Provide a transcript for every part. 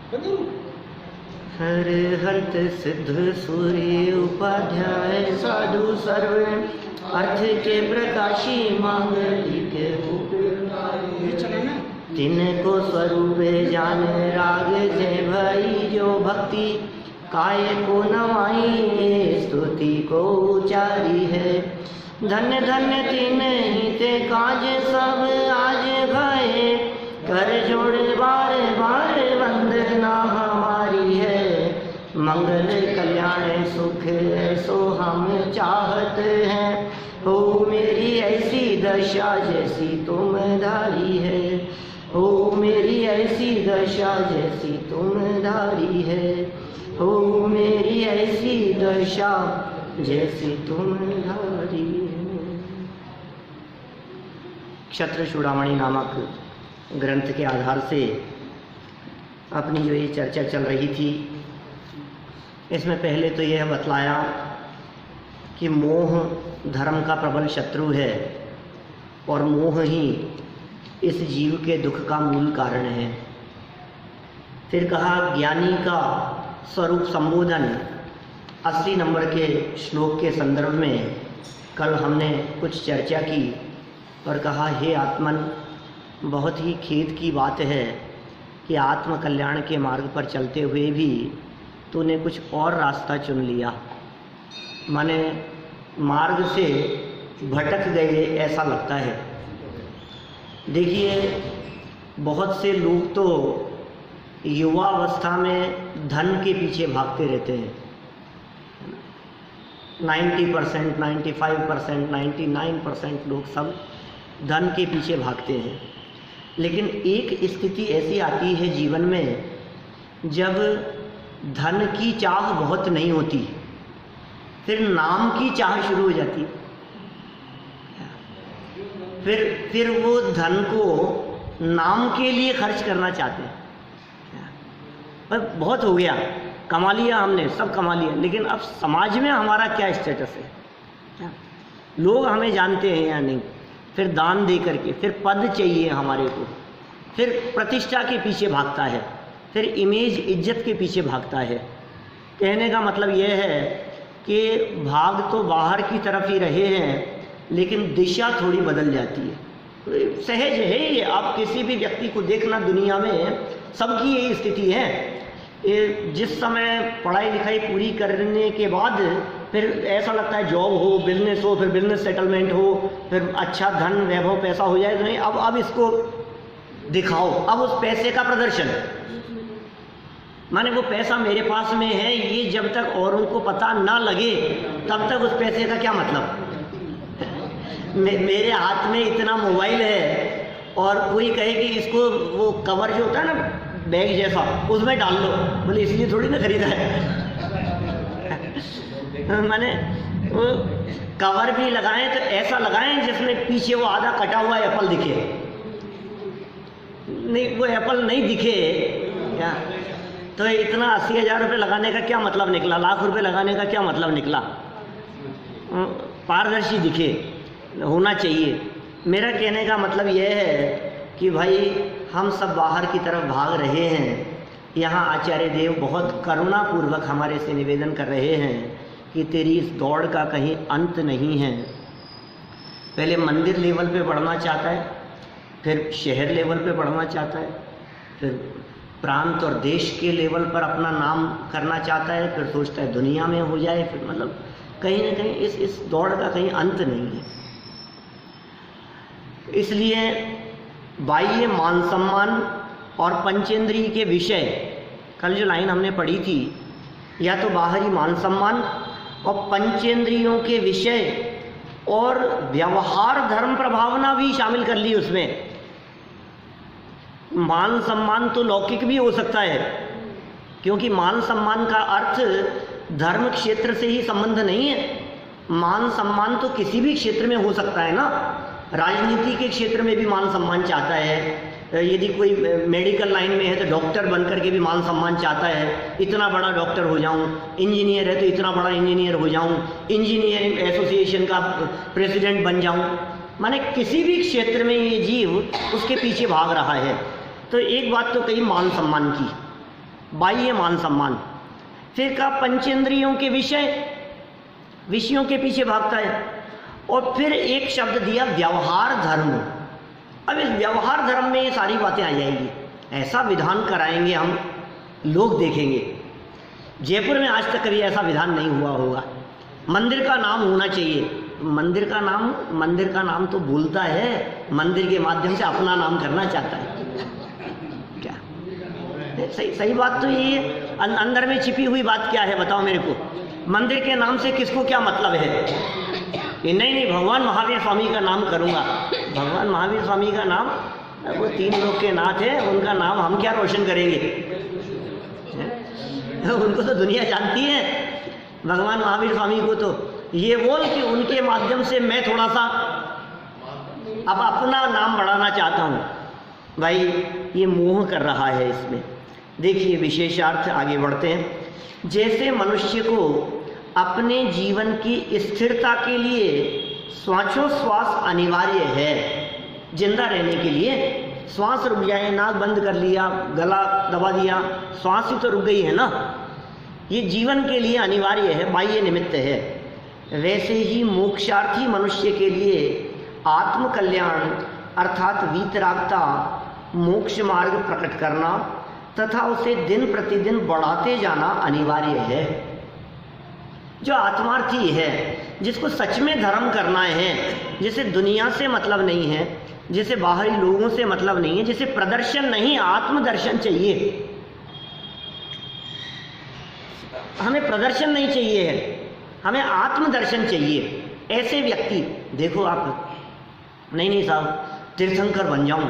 हर हंत सिद्ध सूर्य उपाध्याय साधु सर्व अर्थ के प्रकाशी मांगली के तिनको स्वरूप जान राग जय भई जो भक्ति काय को नवाई स्तुति को उचारी है। धन्य धन्य तीन ही ते काज सब आज भये कर जोड़ बार बार वंदना हमारी है। मंगल कल्याण सुख ऐसो हम चाहत हैं हो मेरी ऐसी दशा जैसी तुम धारी है। हो मेरी ऐसी दशा जैसी तुम धारी है। हो मेरी ऐसी दशा जैसी तुम धारी है। क्षत्र चूड़ामणि नामक ग्रंथ के आधार से अपनी जो ये चर्चा चल रही थी, इसमें पहले तो यह बतलाया कि मोह धर्म का प्रबल शत्रु है और मोह ही इस जीव के दुख का मूल कारण है। फिर कहा ज्ञानी का स्वरूप संबोधन 80 नंबर के श्लोक के संदर्भ में कल हमने कुछ चर्चा की और कहा हे आत्मन, बहुत ही खेद की बात है कि आत्म कल्याण के मार्ग पर चलते हुए भी तूने कुछ और रास्ता चुन लिया, माने मार्ग से भटक गए ऐसा लगता है। देखिए, बहुत से लोग तो युवावस्था में धन के पीछे भागते रहते हैं। 90%, 95%, 99% लोग सब धन के पीछे भागते हैं। लेकिन एक स्थिति ऐसी आती है जीवन में जब धन की चाह बहुत नहीं होती, फिर नाम की चाह शुरू हो जाती। फिर वो धन को नाम के लिए खर्च करना चाहते हैं। पर बहुत हो गया, कमा लिया हमने, सब कमा लिया, लेकिन अब समाज में हमारा क्या स्टेटस है, लोग हमें जानते हैं या नहीं। फिर दान दे करके, फिर पद चाहिए हमारे को, फिर प्रतिष्ठा के पीछे भागता है, फिर इमेज इज्जत के पीछे भागता है। कहने का मतलब यह है कि भाग तो बाहर की तरफ ही रहे हैं, लेकिन दिशा थोड़ी बदल जाती है। सहज है ये, आप किसी भी व्यक्ति को देखना दुनिया में, सबकी यही स्थिति है। जिस समय पढ़ाई लिखाई पूरी करने के बाद फिर ऐसा लगता है जॉब हो, बिजनेस हो, फिर बिजनेस सेटलमेंट हो, फिर अच्छा धन वैभव पैसा हो जाए तो नहीं, अब इसको दिखाओ, अब उस पैसे का प्रदर्शन, माने वो पैसा मेरे पास में है, ये जब तक औरों को पता ना लगे तब तक उस पैसे का क्या मतलब। मेरे हाथ में इतना मोबाइल है और कोई कहे कि इसको वो कवर जो होता है ना बैग जैसा, उसमें डाल लो, बोले इसलिए थोड़ी ना खरीदा है। माने वो कवर भी लगाएं तो ऐसा लगाएं जिसमें पीछे वो आधा कटा हुआ एप्पल दिखे, नहीं वो एप्पल नहीं दिखे क्या, तो इतना 80,000 रुपये लगाने का क्या मतलब निकला, लाख रुपए लगाने का क्या मतलब निकला। पारदर्शी दिखे होना चाहिए। मेरा कहने का मतलब यह है कि भाई हम सब बाहर की तरफ भाग रहे हैं। यहाँ आचार्य देव बहुत करुणापूर्वक हमारे से निवेदन कर रहे हैं कि तेरी इस दौड़ का कहीं अंत नहीं है। पहले मंदिर लेवल पे बढ़ना चाहता है, फिर शहर लेवल पे बढ़ना चाहता है, फिर प्रांत और देश के लेवल पर अपना नाम करना चाहता है, फिर सोचता है दुनिया में हो जाए, फिर मतलब कहीं ना कहीं इस दौड़ का कहीं अंत नहीं है। इसलिए बाह्य मान सम्मान और पंचेंद्रिय के विषय, कल जो लाइन हमने पढ़ी थी, या तो बाहरी मान सम्मान और पंचेंद्रियों के विषय और व्यवहार धर्म प्रभावना भी शामिल कर ली उसमें। मान सम्मान तो लौकिक भी हो सकता है, क्योंकि मान सम्मान का अर्थ धर्म क्षेत्र से ही संबंध नहीं है। मान सम्मान तो किसी भी क्षेत्र में हो सकता है ना। राजनीति के क्षेत्र में भी मान सम्मान चाहता है, यदि कोई मेडिकल लाइन में है तो डॉक्टर बनकर के भी मान सम्मान चाहता है, इतना बड़ा डॉक्टर हो जाऊं। इंजीनियर है तो इतना बड़ा इंजीनियर हो जाऊं, इंजीनियरिंग एसोसिएशन का प्रेसिडेंट बन जाऊं। माने किसी भी क्षेत्र में ये जीव उसके पीछे भाग रहा है। तो एक बात तो कही मान सम्मान की, बाह्य मान सम्मान। फिर कहा पंचेंद्रियों के विषयों के पीछे भागता है। और फिर एक शब्द दिया व्यवहार धर्म। अब इस व्यवहार धर्म में ये सारी बातें आ जाएगी। ऐसा विधान कराएंगे हम, लोग देखेंगे। जयपुर में आज तक कभी ऐसा विधान नहीं हुआ होगा। मंदिर का नाम होना चाहिए। मंदिर का नाम तो बोलता है, मंदिर के माध्यम से अपना नाम करना चाहता है। क्या सही बात तो ये अंदर में छिपी हुई बात क्या है, बताओ मेरे को। मंदिर के नाम से किसको क्या मतलब है कि नहीं भगवान महावीर स्वामी का नाम करूँगा। भगवान महावीर स्वामी का नाम, वो 3 लोग के नाथ है, उनका नाम हम क्या रोशन करेंगे। उनको तो दुनिया जानती है, भगवान महावीर स्वामी को तो ये बोल कि उनके माध्यम से मैं थोड़ा सा अब अपना नाम बढ़ाना चाहता हूँ। भाई ये मोह कर रहा है इसमें। देखिए विशेषार्थ आगे बढ़ते हैं। जैसे मनुष्य को अपने जीवन की स्थिरता के लिए श्वासोश्वास अनिवार्य है, जिंदा रहने के लिए श्वास रुक जाए, नाक बंद कर लिया, गला दबा दिया, श्वास ही तो रुक गई है ना, ये जीवन के लिए अनिवार्य है, बाह्य निमित्त है। वैसे ही मोक्षार्थी मनुष्य के लिए आत्मकल्याण अर्थात वीतरागता, मोक्ष मार्ग प्रकट करना तथा उसे दिन प्रतिदिन बढ़ाते जाना अनिवार्य है। जो आत्मार्थी है, जिसको सच में धर्म करना है, जिसे दुनिया से मतलब नहीं है, जिसे बाहरी लोगों से मतलब नहीं है, जिसे प्रदर्शन नहीं आत्मदर्शन चाहिए। हमें प्रदर्शन नहीं चाहिए है, हमें आत्मदर्शन चाहिए। ऐसे व्यक्ति देखो आप, नहीं साहब तीर्थंकर बन जाऊं,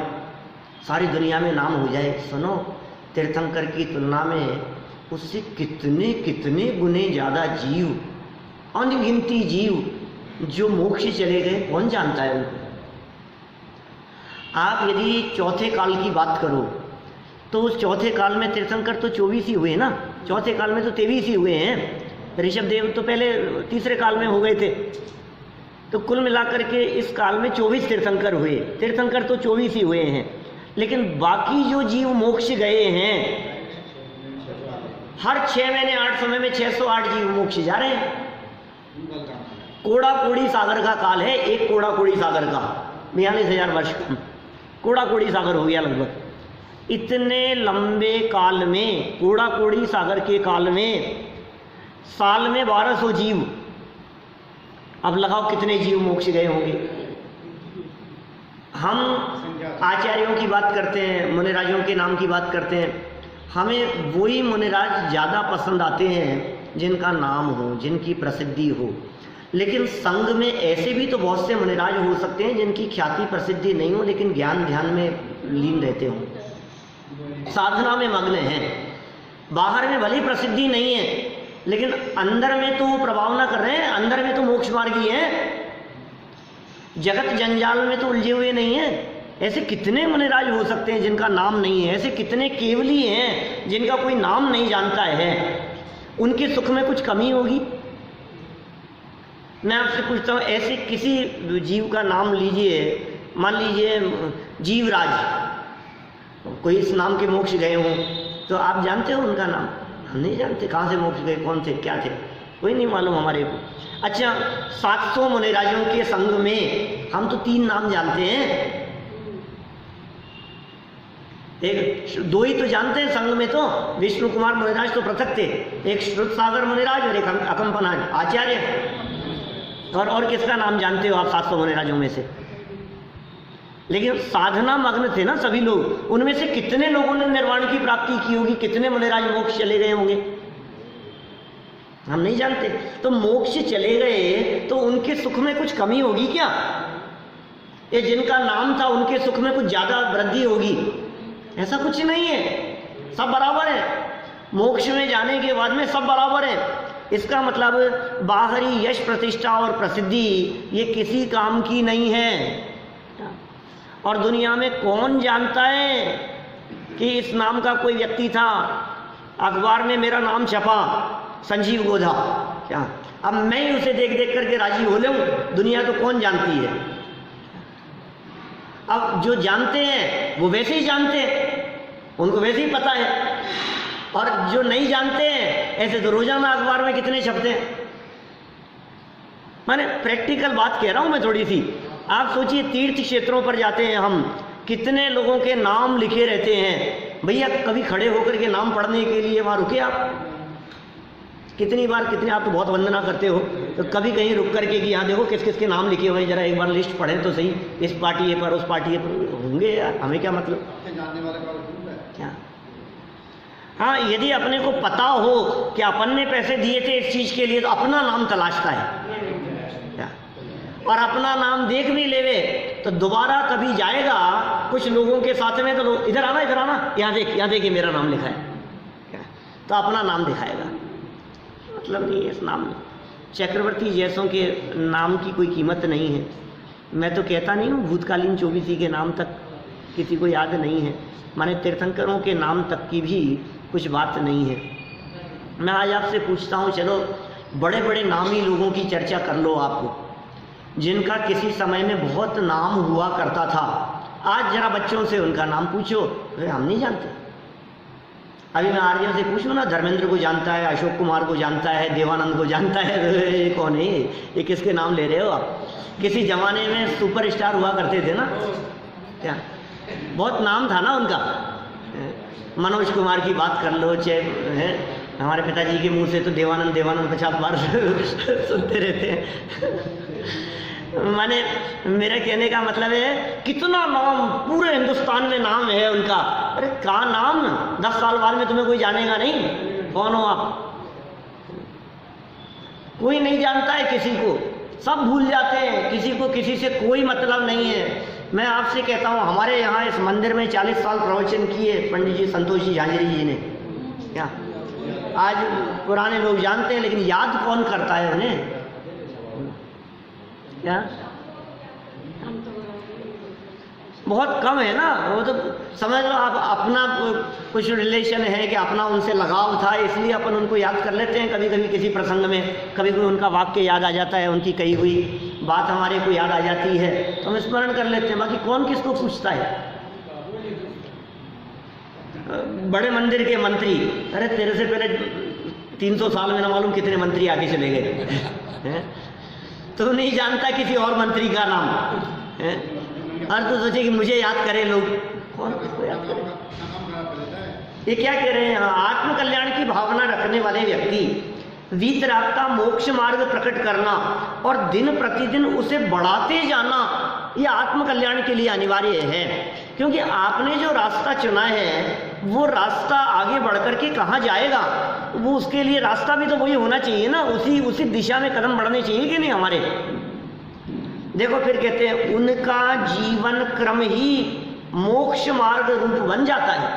सारी दुनिया में नाम हो जाए। सुनो, तीर्थंकर की तुलना में उससे कितने कितने गुने ज़्यादा जीव, अनगिनती जीव जो मोक्ष चले गए, कौन जानता है उनको। आप यदि चौथे काल की बात करो तो उस चौथे काल में तीर्थंकर तो 24 ही हुए ना, चौथे काल में तो 23 ही हुए हैं। ऋषभदेव तो पहले तीसरे काल में हो गए थे। तो कुल मिलाकर के इस काल में 24 तीर्थंकर हुए। तीर्थंकर तो 24 ही हुए हैं, लेकिन बाकी जो जीव मोक्ष गए हैं, हर 6 महीने 8 समय में 608 जीव मोक्ष जा रहे हैं। कोड़ा कोड़ी सागर का काल है, एक कोड़ा कोड़ी सागर का 42,000 वर्ष का कोड़ा कोड़ी सागर हो गया लगभग। इतने लंबे काल में, कोड़ा कोड़ी सागर के काल में, साल में 1200 जीव, अब लगाओ कितने जीव मोक्ष गए होंगे। हम आचार्यों की बात करते हैं, मुनिराजों के नाम की बात करते हैं, हमें वही मुनिराज ज़्यादा पसंद आते हैं जिनका नाम हो, जिनकी प्रसिद्धि हो। लेकिन संघ में ऐसे भी तो बहुत से मुनिराज हो सकते हैं जिनकी ख्याति प्रसिद्धि नहीं हो, लेकिन ज्ञान ध्यान में लीन रहते हों, साधना में मग्न हैं। बाहर में भली प्रसिद्धि नहीं है, लेकिन अंदर में तो प्रभाव न कर रहे हैं, अंदर में तो मोक्ष मार्गी हैं, जगत जंजाल में तो उलझे हुए नहीं हैं। ऐसे कितने मुनिराज हो सकते हैं जिनका नाम नहीं है, ऐसे कितने केवली हैं जिनका कोई नाम नहीं जानता है। उनके सुख में कुछ कमी होगी। मैं आपसे पूछता हूँ, ऐसे किसी जीव का नाम लीजिए, मान लीजिए जीवराज, कोई इस नाम के मोक्ष गए हों, तो आप जानते हो उनका नाम? हम नहीं जानते, कहाँ से मोक्ष गए, कौन थे, क्या थे, कोई नहीं मालूम हमारे को। अच्छा, 700 मुनिराजों के संग में हम तो 3 नाम जानते हैं। एक 2 ही तो जानते हैं संघ में, तो विष्णु कुमार मुनिराज तो पृथक थे, एक श्रुत सागर मुनिराज और एक अकंपनाज आचार्य। और किसका नाम जानते हो आप 700 मुनिराजों में से? लेकिन साधना मग्न थे ना सभी लोग। उनमें से कितने लोगों ने निर्वाण की प्राप्ति की होगी, कितने मुनिराज मोक्ष चले गए होंगे, हम नहीं जानते। तो मोक्ष चले गए तो उनके सुख में कुछ कमी होगी क्या? ये जिनका नाम था उनके सुख में कुछ ज्यादा वृद्धि होगी? ऐसा कुछ नहीं है, सब बराबर है। मोक्ष में जाने के बाद में सब बराबर है। इसका मतलब बाहरी यश प्रतिष्ठा और प्रसिद्धि ये किसी काम की नहीं है। और दुनिया में कौन जानता है कि इस नाम का कोई व्यक्ति था, अखबार में मेरा नाम छपा, संजीव गोधा, क्या अब मैं ही उसे देख देख करके राजी हो लूं? दुनिया तो कौन जानती है। अब जो जानते हैं वो वैसे ही जानते हैं, उनको वैसे ही पता है। और जो नहीं जानते हैं ऐसे तो रोजाना अखबार में कितने छपते हैं। मैंने प्रैक्टिकल बात कह रहा हूं मैं थोड़ी सी। आप सोचिए तीर्थ क्षेत्रों पर जाते हैं हम, कितने लोगों के नाम लिखे रहते हैं। भैया कभी खड़े होकर के नाम पढ़ने के लिए वहां रुके आप? कितनी बार, कितने, आप तो बहुत वंदना करते हो, तो कभी कहीं रुक करके कि यहाँ देखो किस किस के नाम लिखे हुए हैं, जरा एक बार लिस्ट पढ़ें तो सही, इस पार्टी पर उस पार्टी पर होंगे यार, हमें क्या मतलब क्या। हाँ, यदि अपने को पता हो कि अपन ने पैसे दिए थे इस चीज के लिए तो अपना नाम तलाशता है क्या, और अपना नाम देख भी लेवे तो दोबारा कभी जाएगा कुछ लोगों के साथ में तो लोग इधर आना यहाँ देख ये मेरा नाम लिखा है क्या, तो अपना नाम दिखाएगा। मतलब नहीं है इस नाम में। चक्रवर्ती जैसों के नाम की कोई कीमत नहीं है। मैं तो कहता नहीं हूँ भूतकालीन 24 के नाम तक किसी को याद नहीं है, माने तीर्थंकरों के नाम तक की भी कुछ बात नहीं है। मैं आज आपसे पूछता हूँ, चलो बड़े बड़े नामी लोगों की चर्चा कर लो आपको, जिनका किसी समय में बहुत नाम हुआ करता था। आज जरा बच्चों से उनका नाम पूछो, अरे हम नहीं जानते। अभी मैं आर्यन से पूछूं ना, धर्मेंद्र को जानता है, अशोक कुमार को जानता है, देवानंद को जानता है, ये कौन है, ये किसके नाम ले रहे हो आप? किसी जमाने में सुपरस्टार हुआ करते थे ना क्या, बहुत नाम था ना उनका। मनोज कुमार की बात कर लो, चाहे हमारे पिताजी के मुंह से तो देवानंद 50 बार सुनते रहते हैं। माने मेरे कहने का मतलब है कितना नाम, पूरे हिंदुस्तान में नाम है उनका। अरे क्या नाम, 10 साल बाद में तुम्हें कोई जानेगा नहीं, कौन हो आप? कोई नहीं जानता है किसी को, सब भूल जाते हैं, किसी को किसी से कोई मतलब नहीं है। मैं आपसे कहता हूँ, हमारे यहाँ इस मंदिर में 40 साल प्रवचन किए पंडित जी संतोष जी झांझरी जी ने क्या। आज पुराने लोग जानते हैं लेकिन याद कौन करता है उन्हें क्या, बहुत कम है ना। वो तो समझ लो आप, अपना कुछ रिलेशन है कि अपना उनसे लगाव था इसलिए अपन उनको याद कर लेते हैं। कभी कभी किसी प्रसंग में कभी कोई उनका वाक्य याद आ जाता है, उनकी कही हुई बात हमारे को याद आ जाती है तो हम स्मरण कर लेते हैं। बाकी कौन किसको पूछता है। बड़े मंदिर के मंत्री, अरे तेरे से पहले 300 साल में ना मालूम कितने मंत्री आगे चले गए तो नहीं जानता किसी और मंत्री का नाम है। और तो सोचे कि मुझे याद करे लोग, कौन किसको याद करे। ये क्या कह रहे हैं, आत्म कल्याण की भावना रखने वाले व्यक्ति वीतरागता मोक्ष मार्ग प्रकट करना और दिन प्रतिदिन उसे बढ़ाते जाना, ये आत्म कल्याण के लिए अनिवार्य है। क्योंकि आपने जो रास्ता चुना है वो रास्ता आगे बढ़ करके कहाँ जाएगा, वो उसके लिए रास्ता भी तो वही होना चाहिए ना, उसी दिशा में कदम बढ़ने चाहिए कि नहीं हमारे। देखो फिर कहते हैं उनका जीवन क्रम ही मोक्ष मार्ग रूप बन जाता है,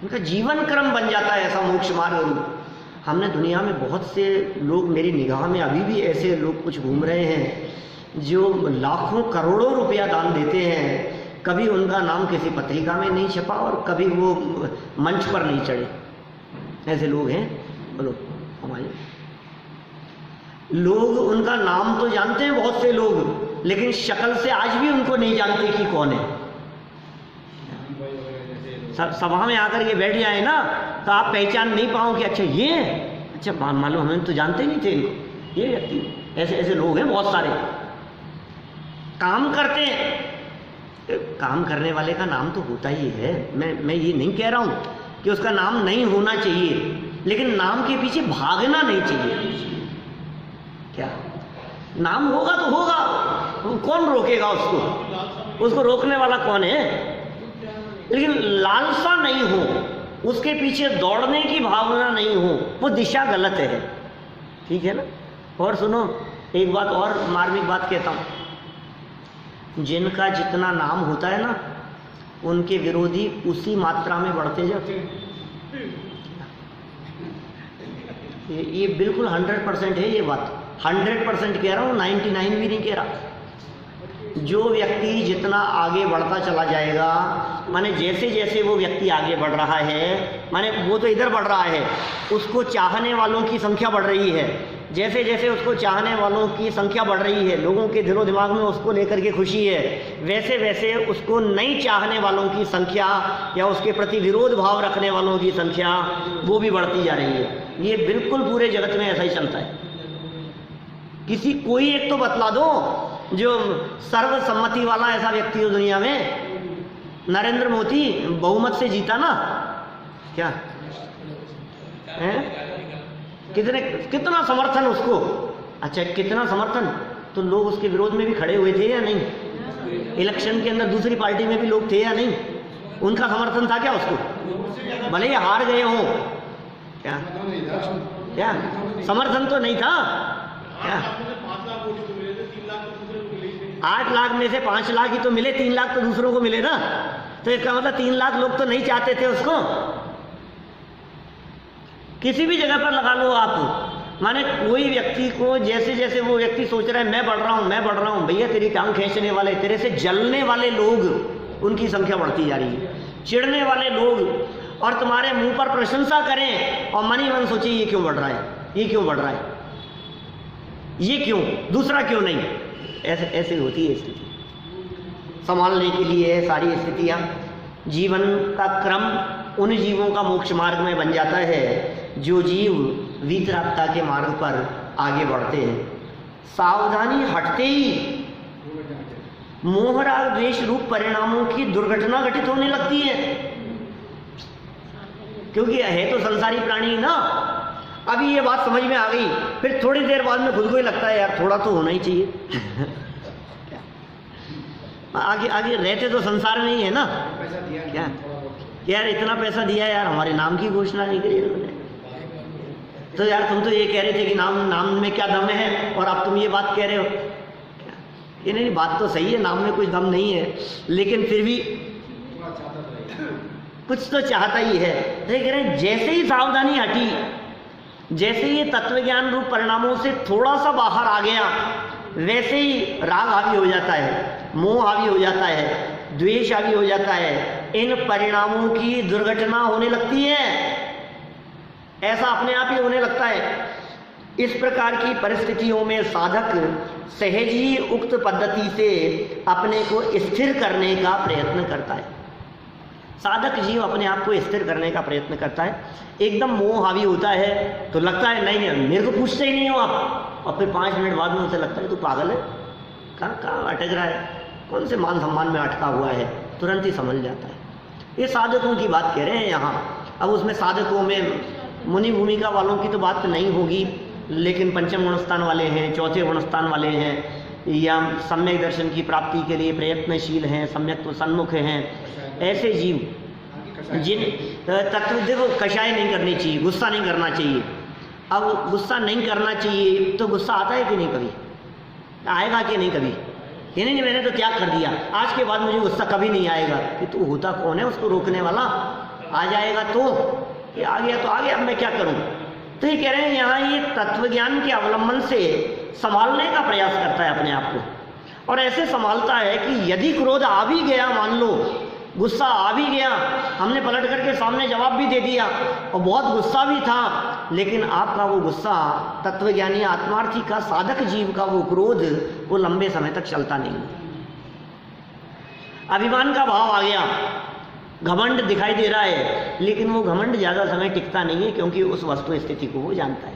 उनका जीवन क्रम बन जाता है ऐसा मोक्ष मार्ग रूप। हमने दुनिया में बहुत से लोग, मेरी निगाह में अभी भी ऐसे लोग कुछ घूम रहे हैं जो लाखों करोड़ों रुपया दान देते हैं, कभी उनका नाम किसी पत्रिका में नहीं छपा और कभी वो मंच पर नहीं चढ़े। ऐसे लोग हैं। बोलो, हमारे लोग उनका नाम तो जानते हैं बहुत से लोग, लेकिन शक्ल से आज भी उनको नहीं जानते कि कौन है। सभा में आकर के बैठ जाए ना तो आप पहचान नहीं पाओ कि अच्छा ये, अच्छा मालूम हमें तो जानते नहीं थे इनको, ये व्यक्ति। ऐसे लोग हैं बहुत सारे। काम करते हैं, काम करने वाले का नाम तो होता ही है। मैं ये नहीं कह रहा हूं कि उसका नाम नहीं होना चाहिए, लेकिन नाम के पीछे भागना नहीं चाहिए। क्या नाम होगा तो होगा, कौन रोकेगा उसको रोकने वाला कौन है। लेकिन लालसा नहीं हो, उसके पीछे दौड़ने की भावना नहीं हो, वो दिशा गलत है। ठीक है ना। और सुनो, एक बात और मार्मिक बात कहता हूं, जिनका जितना नाम होता है ना उनके विरोधी उसी मात्रा में बढ़ते जाते हैं। ये बिल्कुल 100% है ये बात, 100% कह रहा हूँ, 99 भी नहीं कह रहा। जो व्यक्ति जितना आगे बढ़ता चला जाएगा, माने जैसे जैसे वो व्यक्ति आगे बढ़ रहा है, माने वो तो इधर बढ़ रहा है, उसको चाहने वालों की संख्या बढ़ रही है, जैसे जैसे उसको चाहने वालों की संख्या बढ़ रही है, लोगों के दिलो दिमाग में उसको लेकर के खुशी है, वैसे वैसे उसको नहीं चाहने वालों की संख्या या उसके प्रति विरोध भाव रखने वालों की संख्या वो भी बढ़ती जा रही है। ये बिल्कुल पूरे जगत में ऐसा ही चलता है। किसी कोई एक तो बतला दो जो सर्वसम्मति वाला ऐसा व्यक्ति हो दुनिया में। नरेंद्र मोदी बहुमत से जीता ना, क्या है? कितना समर्थन उसको, अच्छा कितना समर्थन, तो लोग उसके विरोध में भी खड़े हुए थे या नहीं? इलेक्शन के अंदर दूसरी पार्टी में भी लोग थे या नहीं? उनका समर्थन था क्या उसको? भले ही हार गए हों, क्या क्या समर्थन तो नहीं था क्या? 8 लाख में से 5 लाख ही तो मिले, 3 लाख तो दूसरों को मिले ना। तो इसका मतलब 3 लाख लोग तो नहीं चाहते थे उसको। किसी भी जगह पर लगा लो आप, माने कोई व्यक्ति को जैसे जैसे वो व्यक्ति सोच रहा है मैं बढ़ रहा हूं, मैं बढ़ रहा हूं, भैया तेरी टांग खींचने वाले, तेरे से जलने वाले लोग, उनकी संख्या बढ़ती जा रही है। चिढ़ने वाले लोग और तुम्हारे मुंह पर प्रशंसा करें और मन ही मन सोचे ये क्यों बढ़ रहा है, ये क्यों बढ़ रहा है, ये क्यों, दूसरा क्यों नहीं। ऐसे ऐसे होती है स्थिति। संभालने के लिए सारी स्थितियां, जीवन का क्रम उन जीवों का मोक्ष मार्ग में बन जाता है जो जीव वीतरागता के मार्ग पर आगे बढ़ते हैं। सावधानी हटते ही मोह राग द्वेष रूप परिणामों की दुर्घटना घटित होने लगती है, क्योंकि है तो संसारी प्राणी ना। अभी ये बात समझ में आ गई, फिर थोड़ी देर बाद में खुद को ही लगता है यार थोड़ा तो होना ही चाहिए। आगे आगे रहते तो संसार में ही है ना, क्या यार इतना पैसा दिया यार, हमारे नाम की घोषणा नहीं करी उन्होंने, तो यार तुम तो ये कह रहे थे कि नाम में क्या दम है और अब तुम ये बात कह रहे हो। ये नहीं, बात तो सही है, नाम में कुछ दम नहीं है, लेकिन फिर भी कुछ तो चाहता ही है। तो कह रहे हैं जैसे ही सावधानी हटी, जैसे ये तत्वज्ञान रूप परिणामों से थोड़ा सा बाहर आ गया, वैसे ही राग हावी हो जाता है, मोह हावी हो जाता है, द्वेष हावी हो जाता है, इन परिणामों की दुर्घटना होने लगती है। ऐसा अपने आप ही होने लगता है। इस प्रकार की परिस्थितियों में साधक सहज ही उक्त पद्धति से अपने को स्थिर करने का प्रयत्न करता है। साधक जीव अपने आप को स्थिर करने का प्रयत्न करता है। एकदम मोह हावी होता है तो लगता है नहीं नहीं मेरे को पूछते ही नहीं हो आप, और फिर 5 मिनट बाद में उसे लगता है तू पागल है, कहाँ अटक रहा है, कौन से मान सम्मान में अटका हुआ है, तुरंत ही समझ जाता है। ये साधकों की बात कह रहे हैं यहाँ। अब उसमें साधकों में मुनि भूमिका वालों की तो बात नहीं होगी, लेकिन पंचम गुणस्थान वाले हैं, चौथे गुणस्थान वाले हैं, या सम्यक दर्शन की प्राप्ति के लिए प्रयत्नशील हैं, सम्यक तो सन्मुख हैं, ऐसे जीव जिन तत्व देखो कषाय नहीं करनी चाहिए, गुस्सा नहीं करना चाहिए। अब गुस्सा नहीं करना चाहिए तो गुस्सा आता है कि नहीं, कभी आएगा कि नहीं कभी? ये नहीं मैंने तो त्याग कर दिया, आज के बाद मुझे गुस्सा कभी नहीं आएगा। कि तू होता कौन है उसको रोकने वाला? आ जाएगा तो ये आ गया तो आ गया, अब मैं क्या करूं? तो ये कह रहे हैं यहाँ ये तत्वज्ञान के अवलंबन से संभालने का प्रयास करता है अपने आप को, और ऐसे संभालता है कि यदि क्रोध आ भी गया, मान लो गुस्सा आ भी गया, हमने पलट करके सामने जवाब भी दे दिया और बहुत गुस्सा भी था, लेकिन आपका वो गुस्सा तत्वज्ञानी आत्मार्थी का, साधक जीव का वो क्रोध वो लंबे समय तक चलता नहीं। अभिमान का भाव आ गया, घमंड दिखाई दे रहा है, लेकिन वो घमंड ज्यादा समय टिकता नहीं है, क्योंकि उस वस्तु स्थिति को वो जानता है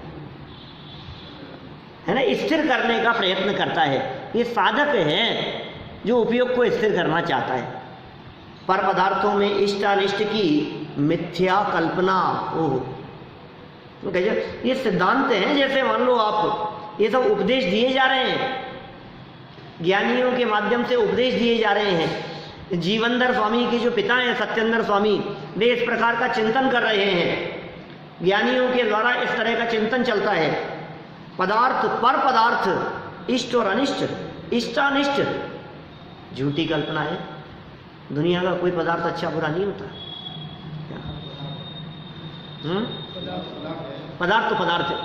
ना। स्थिर करने का प्रयत्न करता है। ये साधक है जो उपयोग को स्थिर करना चाहता है। पर पदार्थों में इष्टानिष्ट की मिथ्या कल्पना, ये सिद्धांत हैं। जैसे मान लो आप ये सब उपदेश दिए जा रहे हैं, ज्ञानियों के माध्यम से उपदेश दिए जा रहे हैं। जीवनधर स्वामी के जो पिता हैं सत्येंद्र स्वामी, वे इस प्रकार का चिंतन कर रहे हैं। ज्ञानियों के द्वारा इस तरह का चिंतन चलता है। पदार्थ पर पदार्थ, इष्ट और अनिष्ट, इष्टानिष्ट झूठी कल्पना है। दुनिया का कोई पदार्थ अच्छा बुरा नहीं होता। पदार्थ तो पदार्थ है।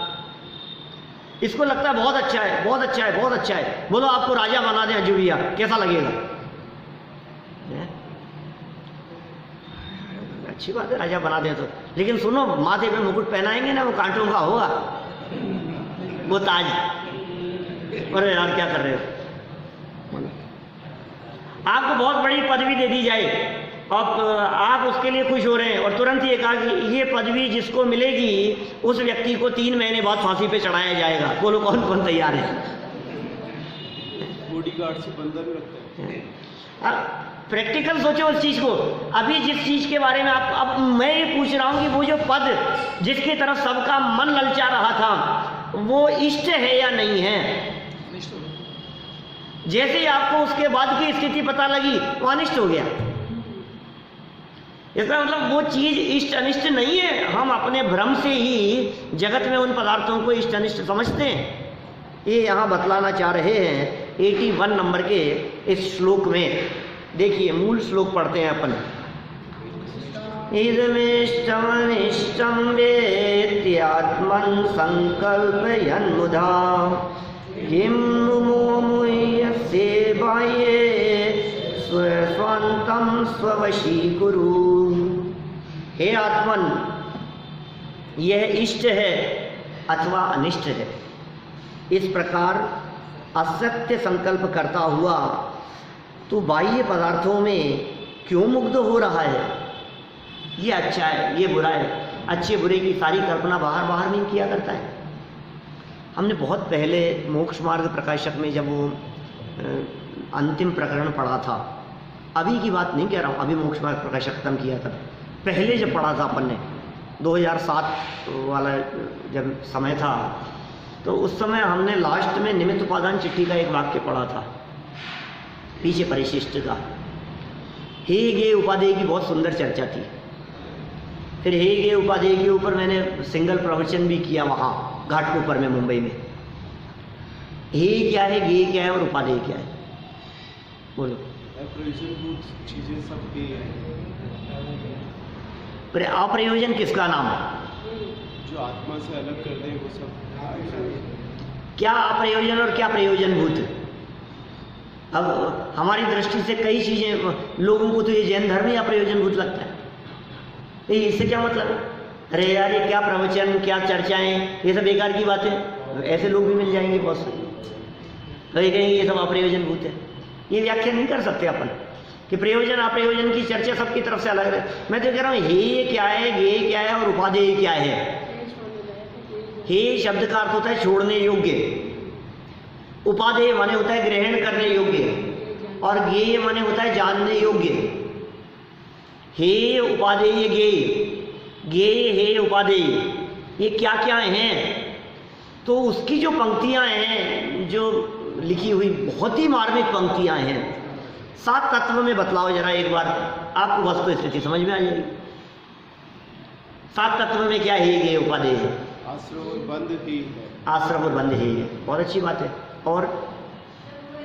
इसको लगता है बहुत अच्छा है, बहुत अच्छा है, बहुत अच्छा है। बोलो आपको राजा बना दें जुड़िया, कैसा लगेगा? अच्छी बात है राजा बना दें तो, लेकिन सुनो माथे पे मुकुट पहनाएंगे ना, वो कांटों का होगा। वो ताज। अरे यार क्या कर रहे हो? आपको बहुत बड़ी पदवी दे दी जाए और आप उसके लिए खुश हो रहे हैं और तुरंत ये कहा कि ये पदवी जिसको मिलेगी उस व्यक्ति को 3 महीने बाद फांसी पे चढ़ाया जाएगा। बोलो कौन कौन तैयार है? बॉडीगार्ड से बंदा भी रखता है। प्रैक्टिकल सोचो उस चीज को। अभी जिस चीज के बारे में आप, अब मैं ये पूछ रहा हूं कि वो जो पद जिसकी तरफ सबका मन ललचा रहा था वो इष्ट है या नहीं है? जैसे ही आपको उसके बाद की स्थिति पता लगी वो अनिष्ट हो गया। इसका मतलब वो चीज इष्ट अनिष्ट नहीं है, हम अपने भ्रम से ही जगत में उन पदार्थों को इष्ट अनिष्ट समझते हैं। ये यहाँ बतलाना चाह रहे हैं 81 नंबर के इस श्लोक में। देखिए मूल श्लोक पढ़ते हैं अपन। इदमिष्टमनिष्टं वेत्यात्मन् संकल्पयन् मुधा किं मुमुह्य सेवाये स्वस्वन्तं स्ववशीकुरु। हे आत्मन, यह इष्ट है अथवा अनिष्ट है, इस प्रकार असत्य संकल्प करता हुआ तो बाह्य पदार्थों में क्यों मुग्ध हो रहा है? ये अच्छा है, ये बुरा है, अच्छे बुरे की सारी कल्पना बाहर बाहर नहीं किया करता है। हमने बहुत पहले मोक्ष मार्ग प्रकाशक में जब वो अंतिम प्रकरण पढ़ा था, अभी की बात नहीं कह रहा हूँ, अभी मोक्ष मार्ग प्रकाशक खत्म किया था, पहले जब पढ़ा था अपन ने 2007 वाला जब समय था, तो उस समय हमने लास्ट में निमित्त उपादान चिट्ठी का एक वाक्य पढ़ा था पीछे परिशिष्ट का। हे गे उपादेय की बहुत सुंदर चर्चा थी। फिर हे गे उपादेय के ऊपर मैंने सिंगल प्रवचन भी किया वहाँ घाटकोपर में मुंबई में। हे क्या है, गे क्या है और उपादेय क्या है? बोलो। अप्रयोजनभूत चीजें सब हे है। अप्रयोजन किसका नाम है? जो आत्मा से अलग कर दे वो सब। क्या अप्रयोजन और क्या प्रयोजनभूत? अब हमारी दृष्टि से कई चीजें, लोगों को तो ये जैन धर्म ही अप्रयोजनभूत लगता है। इससे क्या मतलब है? अरे यार ये क्या प्रवचन, क्या चर्चाएं, ये सब बेकार की बातें। ऐसे लोग भी मिल जाएंगे बहुत से, कहीं कहीं ये सब अप्रयोजनभूत है। ये व्याख्या नहीं कर सकते अपन कि प्रयोजन अप्रयोजन की चर्चा सबकी तरफ से अलग है। मैं तो कह रहा हूँ हे क्या है, गे क्या है और उपादेय क्या है। हे शब्द का अर्थ होता है छोड़ने योग्य, उपादेय माने होता है ग्रहण करने योग्य, और गेय माने होता है जानने योग्य। हे उपादेय गेय, गेय हे उपादेय, ये क्या क्या हैं? तो उसकी जो पंक्तियां हैं जो लिखी हुई, बहुत ही मार्मिक पंक्तियां हैं। 7 तत्व में बतलाओ जरा एक बार, आपको वस्तु स्थिति समझ में आ जाएगी। 7 तत्व में क्या है? गेय उपादेय है, आश्रम और बंध ही है। आश्रम और बंध ही है, बहुत अच्छी बात है। और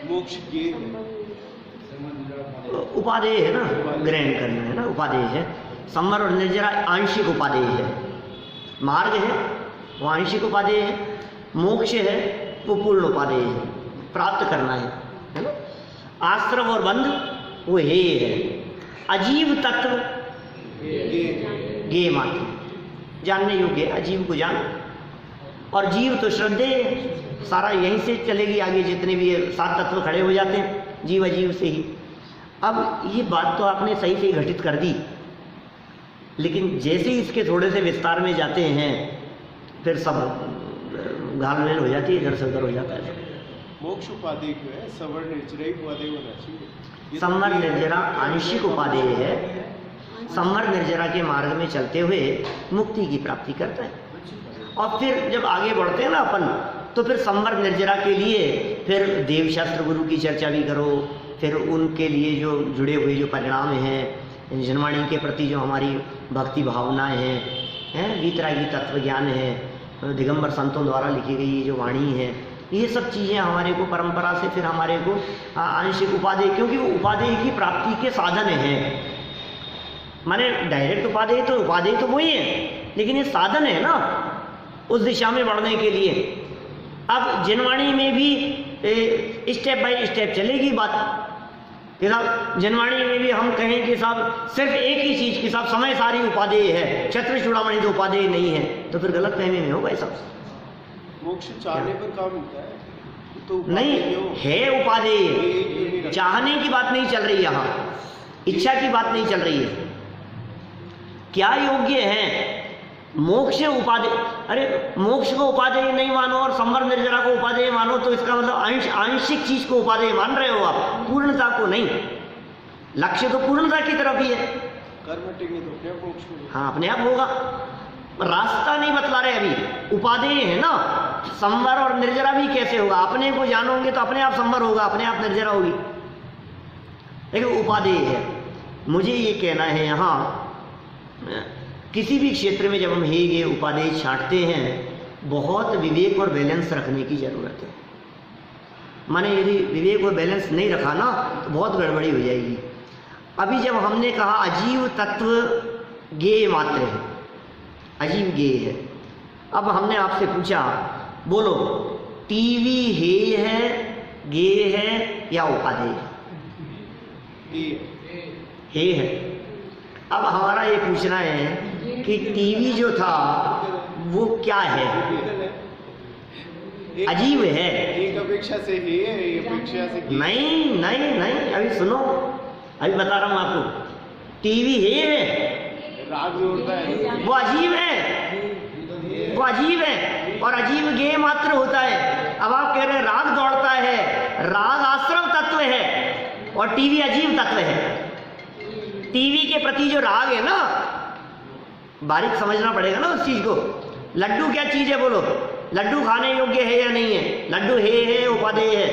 मोक्ष गेय है, उपादेय है ना, ग्रहण करना है ना, उपादेय है। संवर और निर्जरा आंशिक उपादेय है। मार्ग है वो आंशिक उपादेय है, मोक्ष है वो पूर्ण उपादेय है, प्राप्त करना है ना। आश्रम और बंध वो हे है। अजीव तत्व गे मात्र, जानने योग्य, अजीव को जान। और जीव तो श्रद्धेय, सारा यहीं से चलेगी आगे, जितने भी 7 तत्व खड़े हो जाते हैं जीव अजीव से ही। अब ये बात तो आपने सही से घटित कर दी, लेकिन जैसे ही इसके थोड़े से विस्तार में जाते हैं फिर सब घालमेल हो जाती है, इधर से उधर हो जाता है। मोक्ष उपादेय क्यों है? सवर निर्जरा उपादेय होना चाहिए। संवर निर्जरा आंशिक उपादेय है। संवर निर्जरा के मार्ग में चलते हुए मुक्ति की प्राप्ति करता है। और फिर जब आगे बढ़ते हैं ना अपन, तो फिर संवर निर्जरा के लिए फिर देवशास्त्र गुरु की चर्चा भी करो, फिर उनके लिए जो जुड़े हुए जो परिणाम हैं, जनवाणी के प्रति जो हमारी भक्ति भावनाएं हैं, वीतरागी तत्व ज्ञान है, दिगंबर संतों द्वारा लिखी गई जो वाणी है, ये सब चीज़ें हमारे को परंपरा से फिर हमारे को आंशिक उपादेय, क्योंकि वो उपादेय की प्राप्ति के साधन हैं। माने डायरेक्ट उपादेय तो वही है, लेकिन ये साधन है ना उस दिशा में बढ़ने के लिए। अब जनवाणी में भी स्टेप बाय स्टेप चलेगी बात कि साहब जनवाणी में भी हम कहें कि साहब सिर्फ एक ही चीज़ की साहब समय सारी उपादेय है, छत्र चूड़ामणि तो उपादेय नहीं है, तो फिर गलत फहमी में होगा ये सब। मोक्ष चाहने पर काम मिलता है तो नहीं क्यों? है उपादेय, ये क्यों नहीं रखा? चाहने की बात नहीं चल रही यहाँ, इच्छा की बात नहीं चल रही है। क्या योग्य है मोक्ष उपादेय? अरे मोक्ष को उपादेय नहीं मानो और संवर निर्जरा को उपादेय मानो तो इसका मतलब आंशिक चीज को उपादेय मान रहे हो आप, पूर्णता को नहीं। लक्ष्य तो पूर्णता की तरफ ही है। कर्म टिके तो अपने आप मोक्ष मिलेगा। हाँ अपने आप होगा, रास्ता नहीं बतला रहे अभी, उपादेय है ना। संवर और निर्जरा भी कैसे होगा? अपने को जानोगे तो अपने आप संवर होगा, अपने आप निर्जरा होगी, लेकिन उपादेय है। मुझे ये कहना है यहाँ किसी भी क्षेत्र में जब हम ये उपादेय छांटते हैं, बहुत विवेक और बैलेंस रखने की जरूरत है। माने यदि विवेक और बैलेंस नहीं रखा ना तो बहुत गड़बड़ी हो जाएगी। अभी जब हमने कहा अजीव तत्व ज्ञेय मात्र है, अजीव ज्ञेय है, अब हमने आपसे पूछा बोलो टीवी हेय है, ज्ञेय है या उपादेय है? हेय है। अब हमारा ये पूछना है कि टीवी जो था वो क्या है? अजीब है। एक अपेक्षा से है, एक अपेक्षा से की। नहीं नहीं नहीं, अभी सुनो, अभी बता रहा हूं आपको। टीवी है, राग जोड़ता है, वो अजीब है, वो अजीब है और अजीब ज्ञेय मात्र होता है। अब आप कह रहे हैं राग दौड़ता है, राग आश्रव तत्व है और टीवी अजीब तत्व है। टीवी के प्रति जो राग है ना, बारीक समझना पड़ेगा ना उस चीज को। लड्डू क्या चीज है बोलो? लड्डू खाने योग्य है या नहीं है? लड्डू है उपादेय है?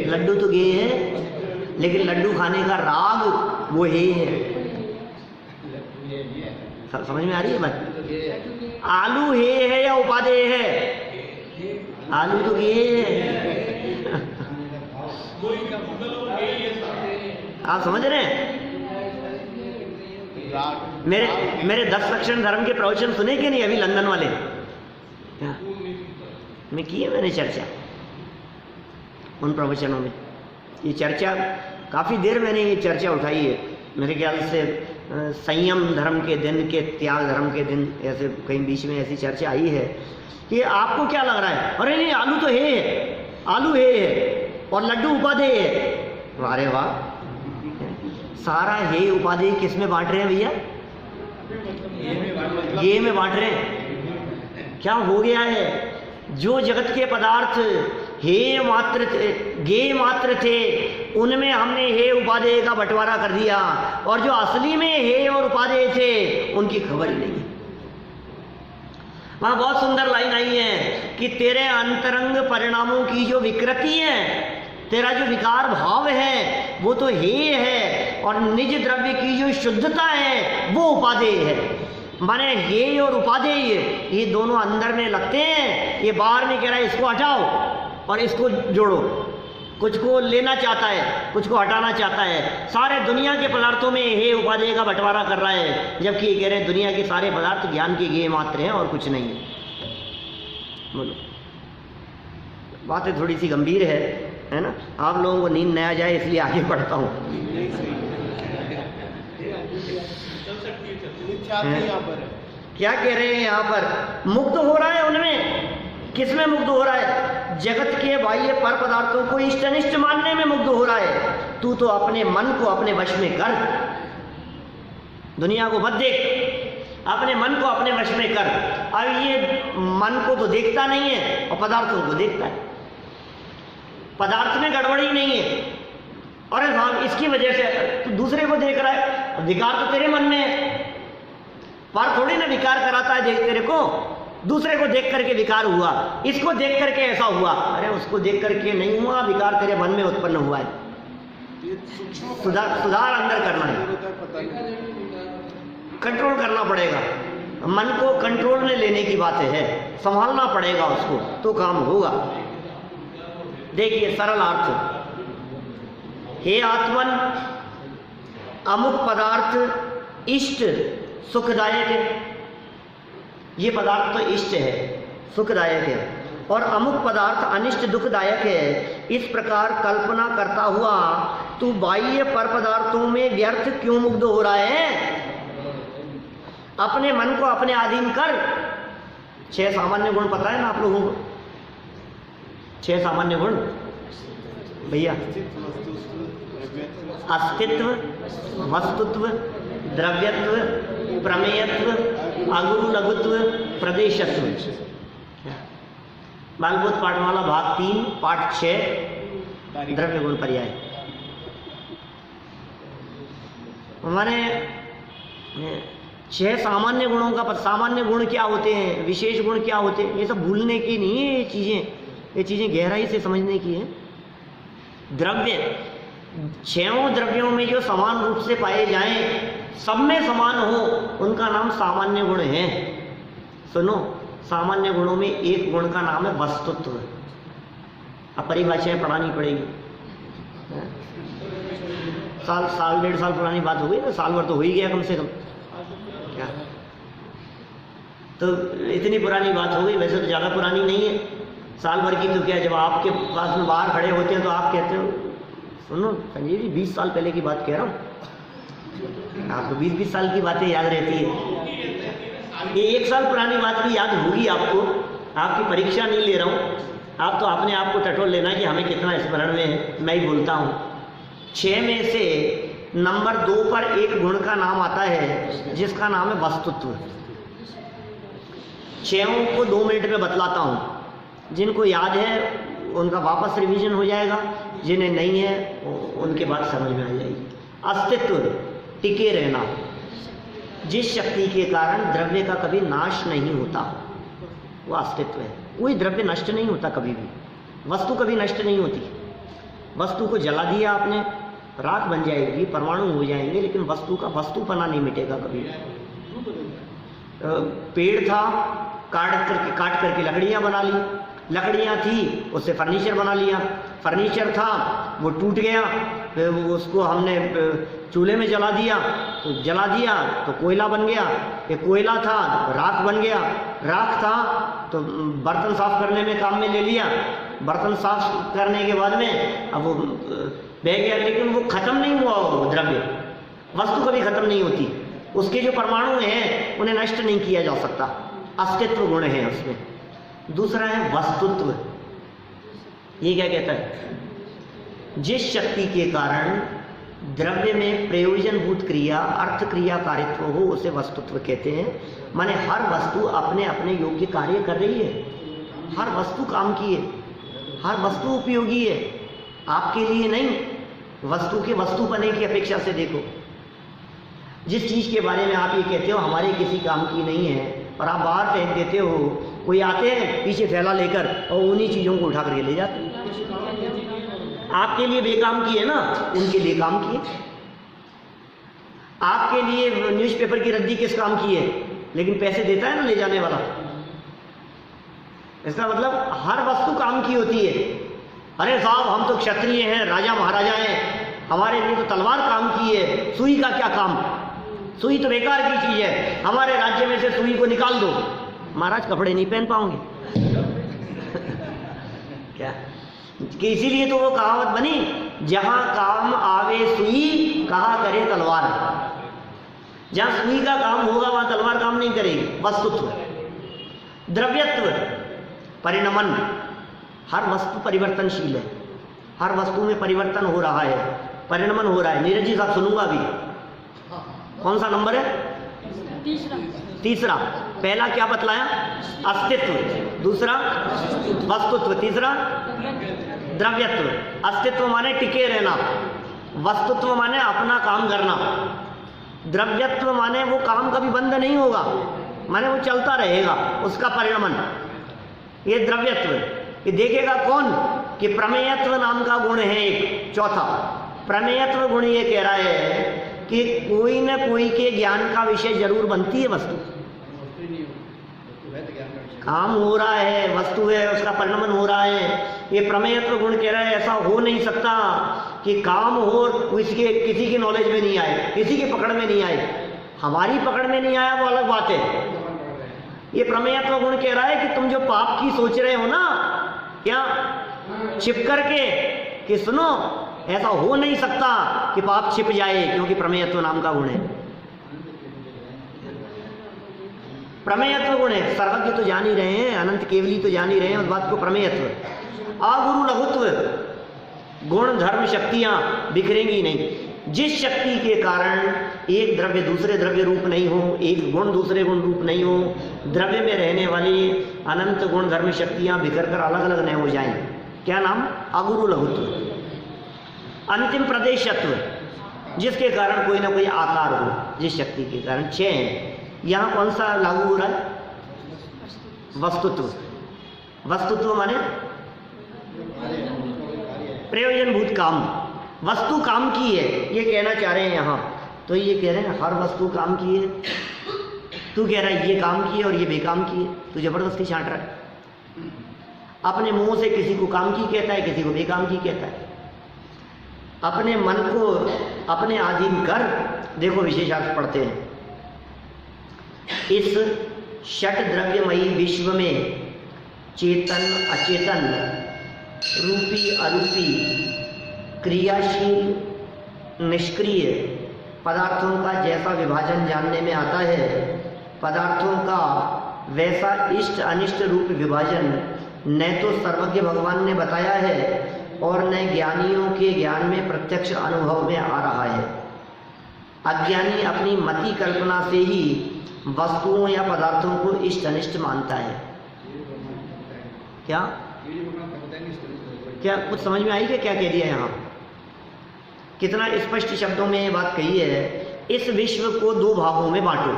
लड्डू तो गेय है, लेकिन लड्डू खाने का राग वो है। समझ में आ रही है बात? आलू है या उपादेय है? आलू तो गेय है। आप समझ रहे हैं? मेरे 10 लक्षण धर्म के प्रवचन सुने कि नहीं अभी लंदन वाले? क्या में की है मैंने चर्चा उन प्रवचनों में। ये चर्चा काफ़ी देर मैंने ये चर्चा उठाई है। मेरे ख्याल से संयम धर्म के दिन के त्याग धर्म के दिन ऐसे कहीं बीच में ऐसी चर्चा आई है कि आपको क्या लग रहा है? अरे नहीं आलू तो है, आलू है और लड्डू उपादेय है। अरे वाह, सारा हे उपाधि किस में बांट रहे हैं भैया? ये में बांट रहे हैं। क्या हो गया है? जो जगत के पदार्थ हे मात्र थे, गे मात्र थे, उनमें हमने हे उपादेय का बंटवारा कर दिया और जो असली में हे और उपादेय थे उनकी खबर ही नहीं है। वहां बहुत सुंदर लाइन आई है कि तेरे अंतरंग परिणामों की जो विकृति है, तेरा जो विकार भाव है वो तो हेय है और निज द्रव्य की जो शुद्धता है वो उपादेय है। माने हेय और उपादेय ये दोनों अंदर में लगते हैं। ये बाहर में कह रहा है इसको हटाओ और इसको जोड़ो, कुछ को लेना चाहता है, कुछ को हटाना चाहता है। सारे दुनिया के पदार्थों में हेय उपादेय का बंटवारा कर रहा है, जबकि ये कह रहे हैं दुनिया के सारे पदार्थ ज्ञान के गेय मात्र हैं और कुछ नहीं है। बोलो, बातें थोड़ी सी गंभीर है ना? आप लोगों को नींद न आ जाए इसलिए आगे बढ़ता हूँ। क्या कह रहे हैं यहाँ पर? मुक्त हो रहा है उनमें। किस में मुक्त हो रहा है? जगत के बाह्य पर पदार्थों को इष्ट अनिष्ट मानने में मुक्त हो रहा है। तू तो अपने मन को अपने वश में कर, दुनिया को मत देख, अपने मन को अपने वश में कर। अब ये मन को तो देखता नहीं है और पदार्थों को देखता है। पदार्थ में गड़बड़ी नहीं है और इसकी वजह से तो दूसरे को देख रहा है। विकार तो तेरे मन में है, पर थोड़ी ना विकार कराता है देख तेरे को। दूसरे को देख करके विकार हुआ, इसको देख करके ऐसा हुआ। अरे उसको देख करके नहीं हुआ, विकार तेरे मन में उत्पन्न हुआ है। सुधार अंदर करना है, कंट्रोल करना पड़ेगा। मन को कंट्रोल में लेने की बात है, संभालना पड़ेगा उसको, तो काम होगा। देखिए सरल अर्थ, हे आत्मन, अमुक पदार्थ इष्ट सुखदायक है। ये पदार्थ तो इष्ट है, सुखदायक है, और अमुक पदार्थ अनिष्ट दुखदायक है। इस प्रकार कल्पना करता हुआ तू बाह्य पर पदार्थों में व्यर्थ क्यों मुग्ध हो रहा है? अपने मन को अपने अधीन कर, 6 सामान्य गुण पता है ना आप लोगों को? 6 सामान्य गुण भैया, अस्तित्व, वस्तुत्व, द्रव्यत्व, प्रमेयत्व, अगुरु लघुत्व, प्रदेशत्व। बालबोध पाठमाला भाग 3 पाठ 6 द्रव्य गुण पर्याय। हमारे 6 सामान्य गुणों का सामान्य गुण क्या होते हैं, विशेष गुण क्या होते हैं, ये सब भूलने की नहीं है, ये चीज़ें गहराई से समझने की है। द्रव्य 6 द्रव्यों में जो समान रूप से पाए जाएं, सब में समान हो, उनका नाम सामान्य गुण है। सुनो, सामान्य गुणों में एक गुण का नाम है वस्तुत्व। अब परिभाषाएं पढ़ानी पड़ेगी। साल 1.5 साल पुरानी बात हो गई ना, साल भर तो हो ही गया कम से कम। क्या तो इतनी पुरानी बात हो गई, वैसे तो ज़्यादा पुरानी नहीं है, साल भर की। तो क्या, जब आपके पास में बाहर खड़े होते हैं तो आप कहते हो, सुनो संजीव जी 20 साल पहले की बात कह रहा हूँ। आपको 20 साल की बातें याद रहती है, ये 1 साल पुरानी बात भी याद होगी आपको। आपकी परीक्षा नहीं ले रहा हूँ, आप तो अपने आप को टटोल लेना कि हमें कितना स्मरण में है। मैं ही बोलता हूँ, 6 में से नंबर 2 पर एक गुण का नाम आता है जिसका नाम है वस्तुत्व। 6 को 2 मिनट में बतलाता हूँ, जिनको याद है उनका वापस रिवीजन हो जाएगा, जिन्हें नहीं है उनके बात समझ में आ जाएगी। अस्तित्व, टिके रहना, जिस शक्ति के कारण द्रव्य का कभी नाश नहीं होता, वो अस्तित्व है। कोई द्रव्य नष्ट नहीं होता कभी भी, वस्तु कभी नष्ट नहीं होती। वस्तु को जला दिया आपने, राख बन जाएगी, परमाणु हो जाएंगे, लेकिन वस्तु का वस्तुपना नहीं मिटेगा कभी। पेड़ था, काट करके लकड़ियाँ बना ली, लकड़ियाँ थी उससे फर्नीचर बना लिया, फर्नीचर था वो टूट गया, उसको हमने चूल्हे में जला दिया तो कोयला बन गया, ये कोयला था राख बन गया, राख था तो बर्तन साफ करने में काम में ले लिया, बर्तन साफ करने के बाद में अब वो बह गया, लेकिन वो खत्म नहीं हुआ। वो द्रव्य, वस्तु कभी खत्म नहीं होती, उसके जो परमाणु हैं उन्हें नष्ट नहीं किया जा सकता। अस्तित्व गुण है उसमें। दूसरा है वस्तुत्व। ये क्या कहता है, जिस शक्ति के कारण द्रव्य में प्रयोजनभूत क्रिया, अर्थ क्रिया कारित्व हो, उसे वस्तुत्व कहते हैं। माने हर वस्तु अपने अपने योग्य कार्य कर रही है, हर वस्तु काम की है, हर वस्तु उपयोगी है, आपके लिए नहीं। वस्तु के वस्तुपने की अपेक्षा से देखो, जिस चीज़ के बारे में आप ये कहते हो हमारे किसी काम की नहीं है, और आप बाहर फेंक देते हो, कोई आते हैं पीछे थैला लेकर और उन्हीं चीज़ों को उठा करके ले जाते हैं। आपके लिए बेकाम की है ना, उनके लिए काम की है। आपके लिए न्यूज़पेपर की रद्दी किस काम की है, लेकिन पैसे देता है ना ले जाने वाला। इसका मतलब हर वस्तु काम की होती है। अरे साहब हम तो क्षत्रिय हैं, राजा महाराजा हैं, हमारे लिए तो तलवार काम की है, सुई का क्या काम, सुई तो बेकार की चीज़ है, हमारे राज्य में से सुई को निकाल दो, महाराज कपड़े नहीं पहन पाओगे। क्या कि इसीलिए तो वो कहावत बनी, जहां काम आवे सुई कहा करे तलवार। जहां सुई का काम होगा वहां तलवार काम नहीं करेगी। वस्तुत्व, द्रव्यत्व, परिणमन, हर वस्तु परिवर्तनशील है, हर वस्तु में परिवर्तन हो रहा है, परिणमन हो रहा है। नीरज जी साहब सुनूंगा अभी, कौन सा नंबर है? तीसरा। पहला क्या बतलाया? अस्तित्व, दूसरा वस्तुत्व, तीसरा द्रव्यत्व। अस्तित्व माने टिके रहना, वस्तुत्व माने अपना काम करना, द्रव्यत्व माने वो काम कभी बंद नहीं होगा, माने वो चलता रहेगा, उसका परिणमन, ये द्रव्यत्व। ये देखेगा कौन कि प्रमेयत्व नाम का गुण है एक चौथा। प्रमेयत्व गुण ये कह रहा है कि कोई न कोई के ज्ञान का विषय जरूर बनती है वस्तु। काम हो रहा है, वस्तु है, उसका परिणमन हो रहा है। ये प्रमेयत्व गुण कह रहा है ऐसा हो नहीं सकता कि काम हो किसी की नॉलेज में नहीं आए, किसी की पकड़ में नहीं आए। हमारी पकड़ में नहीं आया वो अलग बात है। ये प्रमेयत्व गुण कह रहा है कि तुम जो पाप की सोच रहे हो ना, क्या छिप करके, कि सुनो ऐसा हो नहीं सकता कि पाप छिप जाए, क्योंकि प्रमेयत्व नाम का गुण है। प्रमेयत्व गुण है, सर्वज्ञ तो जान ही रहे हैं, अनंत केवली तो जान ही रहे हैं, उस बात को प्रमेयत्व। आगुरु लघुत्व, गुण धर्म शक्तियां बिखरेंगी नहीं। जिस शक्ति के कारण एक द्रव्य दूसरे द्रव्य रूप नहीं हो, एक गुण दूसरे गुण रूप नहीं हो, द्रव्य में रहने वाली अनंत गुण धर्म शक्तियां बिखर कर अलग अलग नहीं हो जाएं, क्या नाम? आगुरु लघुत्व। अंतिम प्रदेशत्व, जिसके कारण कोई ना कोई आकार हो, जिस शक्ति के कारण। 6 है। यहाँ कौन सा लागू हो रहा है? वस्तुत्व। वस्तुत्व माने प्रयोजनभूत काम, वस्तु काम की है, ये कहना चाह रहे हैं यहाँ। तो ये कह रहे हैं हर वस्तु काम की है, तू कह रहा है ये काम की है और ये बेकाम की है, तू जबरदस्ती छांट रहा है। अपने मुंह से किसी को काम की कहता है, किसी को बेकाम की कहता है। अपने मन को अपने अधीन कर, देखो विशेषार्थ पढ़ते हैं। इस षट द्रव्यमयी विश्व में चेतन अचेतन, रूपी अरूपी, क्रियाशील निष्क्रिय पदार्थों का जैसा विभाजन जानने में आता है, पदार्थों का वैसा इष्ट अनिष्ट रूप विभाजन न तो सर्वज्ञ भगवान ने बताया है और न ज्ञानियों के ज्ञान में प्रत्यक्ष अनुभव में आ रहा है। अज्ञानी अपनी मति कल्पना से ही वस्तुओं या पदार्थों को इष्ट अनिष्ट मानता है। क्या क्या कुछ समझ में आई? क्या कह दिया यहाँ? कितना स्पष्ट शब्दों में ये बात कही है। इस विश्व को 2 भागों में बांटो।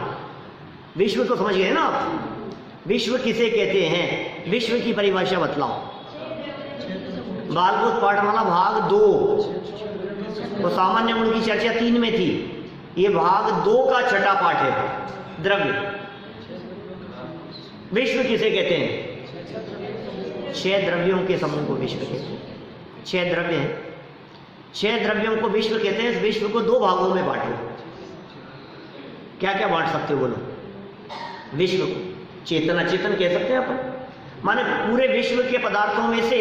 विश्व तो समझ गए ना आप? विश्व किसे कहते हैं? विश्व की परिभाषा बतलाओ। बालबोध पाठमाला भाग 2, तो सामान्य गुण की चर्चा 3 में थी, ये भाग 2 का छठा पाठ है। द्रव्य, विश्व किसे कहते हैं? 6 द्रव्यों के समूह को विश्व कहते हैं। 6 द्रव्य हैं, 6 द्रव्यों को विश्व कहते हैं। इस विश्व को 2 भागों में बांटो। क्या क्या बांट सकते हो बोलो? विश्व को चेतन अचेतन कह सकते हैं अपन, माने पूरे विश्व के पदार्थों में से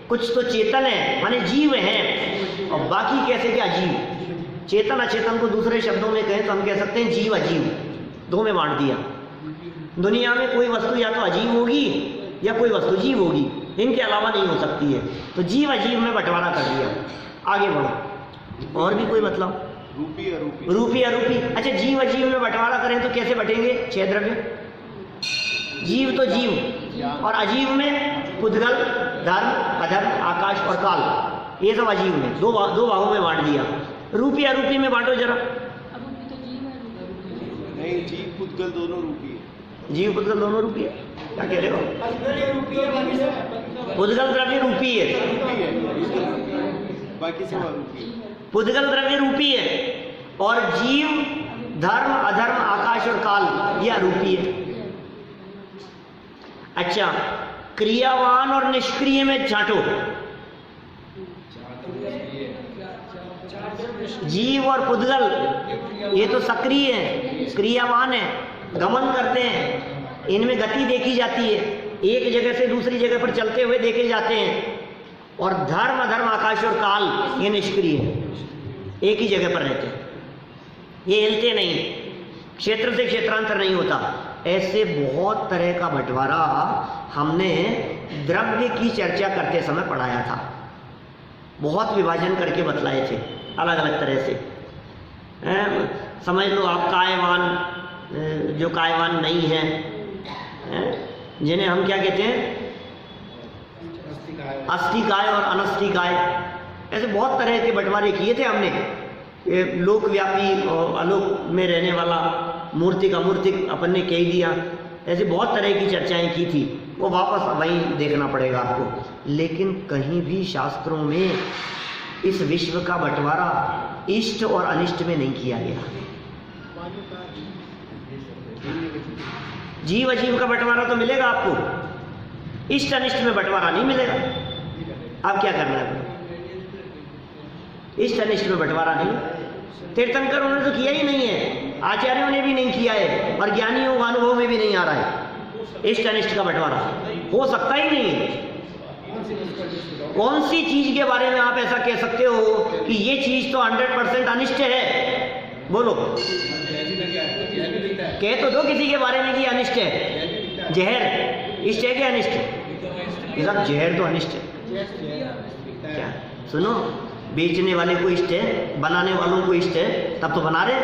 कुछ तो चेतन है, माने जीव हैं, और बाकी कैसे क्या अजीव। चेतन अचेतन को दूसरे शब्दों में कहें तो हम कह सकते हैं जीव अजीव, 2 में बांट दिया। दुनिया में कोई वस्तु या तो अजीव होगी या कोई वस्तु जीव होगी, इनके अलावा नहीं हो सकती है। तो जीव अजीव में बंटवारा कर दिया। आगे बढ़ो, और भी कोई मतलब? रूपी अरूपी। रूपी अरूपी, अच्छा जीव अजीव में बंटवारा करें तो कैसे बटेंगे? 6 द्रव्य। जीव तो जीव, और अजीव में पुद्गल, धर्म, अधर्म, आकाश और काल, ये सब अजीव में 2 भागों में बांट दिया। रूपी अरूपी में बांटो जरा। नहीं, जीव पुद्गल दोनों रूपी है। जीव पुद्गल दोनों रूपी है? क्या कह रहे हो? पुद्गल द्रव्य रूपी है, बाकी सब अरूपी है। पुद्गल द्रव्य रूपी है और जीव, धर्म, अधर्म, आकाश और काल ये अरूपी है। अच्छा, क्रियावान और निष्क्रिय में छांटो। जीव और पुद्गल ये तो सक्रिय है, क्रियावान है, गमन करते हैं, इनमें गति देखी जाती है, एक जगह से दूसरी जगह पर चलते हुए देखे जाते हैं। और धर्म, अधर्म, आकाश और काल ये निष्क्रिय है, एक ही जगह पर रहते हैं, ये हिलते नहीं, क्षेत्र से क्षेत्रांतर नहीं होता। ऐसे बहुत तरह का बंटवारा हमने द्रव्य की चर्चा करते समय पढ़ाया था, बहुत विभाजन करके बतलाए थे अलग अलग तरह से। समझ लो आप कायवान, जो कायवान नहीं है, जिन्हें हम क्या कहते हैं? अस्थिकाय और अनस्थिकाय, ऐसे बहुत तरह के बंटवारे किए थे हमने। लोकव्यापी और अलोक में रहने वाला, मूर्तिक अमूर्तिक अपन ने कह दिया, ऐसे बहुत तरह की चर्चाएं की थी, वो वापस वहीं देखना पड़ेगा आपको। लेकिन कहीं भी शास्त्रों में इस विश्व का बंटवारा इष्ट और अनिष्ट में नहीं किया गया। जीव अजीव का बंटवारा तो मिलेगा आपको, इष्ट अनिष्ट में बंटवारा नहीं मिलेगा। अब क्या करना है? इष्ट अनिष्ट में बंटवारा नहीं। तीर्थंकर उन्होंने तो किया ही नहीं है, आचार्यों ने भी नहीं किया है, और ज्ञानियों का अनुभव में भी नहीं आ रहा है। इष्ट अनिष्ट का बंटवारा हो सकता ही नहीं है। कौन सी चीज के बारे में आप ऐसा कह सकते हो कि ये चीज तो 100% अनिष्ट है? बोलो। कह तो दो किसी के बारे में कि अनिष्ट है। जहर इष्ट है कि अनिष्ट है? ये सब जहर तो अनिष्ट है। क्या सुनो, बेचने वाले को इष्ट है, बनाने वालों को इष्ट है, तब तो बना रहे।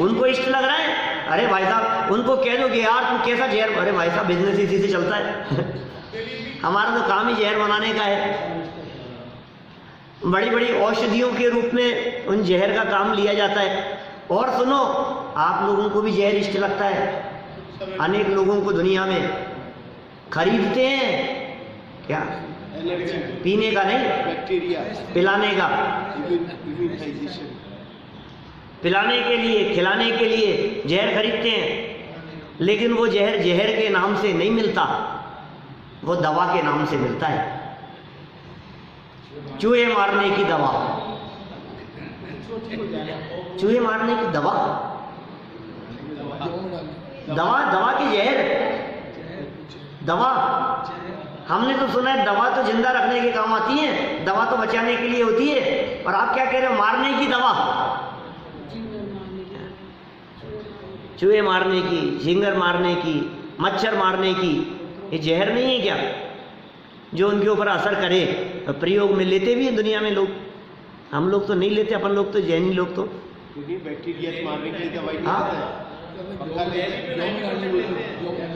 उनको इष्ट लग रहा है, अरे भाई साहब उनको कह दो कि यार तू कैसा जहर, अरे भाई साहब बिजनेस इसी से चलता है हमारा तो काम ही जहर बनाने का है। बड़ी बड़ी औषधियों के रूप में उन जहर का काम लिया जाता है। और सुनो, आप लोगों को भी जहर इष्ट लगता है। अनेक लोगों को दुनिया में खरीदते हैं क्या, पीने का नहीं, बैक्टीरिया पिलाने का, इम्यूनाइजेशन, पिलाने के लिए, खिलाने के लिए जहर खरीदते हैं। लेकिन वो जहर जहर के नाम से नहीं मिलता, वो दवा के नाम से मिलता है। चूहे मारने की दवा, चूहे मारने की दवा, दवा दवा की जहर, दवा। हमने तो सुना है दवा तो जिंदा रखने के काम आती है, दवा तो बचाने के लिए होती है, और आप क्या कह रहे हो, मारने की दवा। चूहे मारने की, झींगर मारने की, मच्छर मारने की, ये जहर नहीं है क्या जो उनके ऊपर असर करे? प्रयोग में लेते भी हैं दुनिया में लोग, हम लोग तो नहीं लेते, अपन लोग तो जैनी लोग तो बैक्टीरिया मारने की दवाई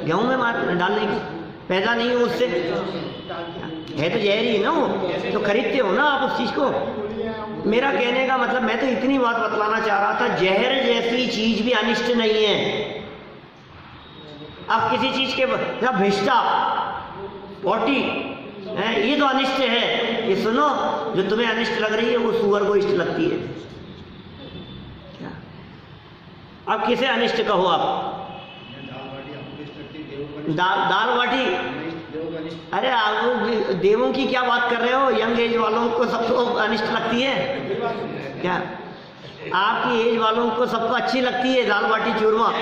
गेहूं में मार डालने की, पैदा नहीं हो उससे, है तो जहर ही ना वो, तो खरीदते हो ना आप उस चीज को। मेरा कहने का मतलब, मैं तो इतनी बात बतलाना चाह रहा था, जहर जैसी चीज भी अनिष्ट नहीं है। अब किसी चीज के भिष्टा पोटी है, ये तो अनिष्ट है। ये सुनो, जो तुम्हें अनिष्ट लग रही है वो सुअर को इष्ट लगती है क्या? अब किसे अनिष्ट कहो आप? दाल बाटी, अरे आप देवों की क्या बात कर रहे हो? यंग एज वालों को सबको अनिष्ट लगती है क्या? आपकी एज वालों को सबको अच्छी लगती है दाल बाटी चूरमा?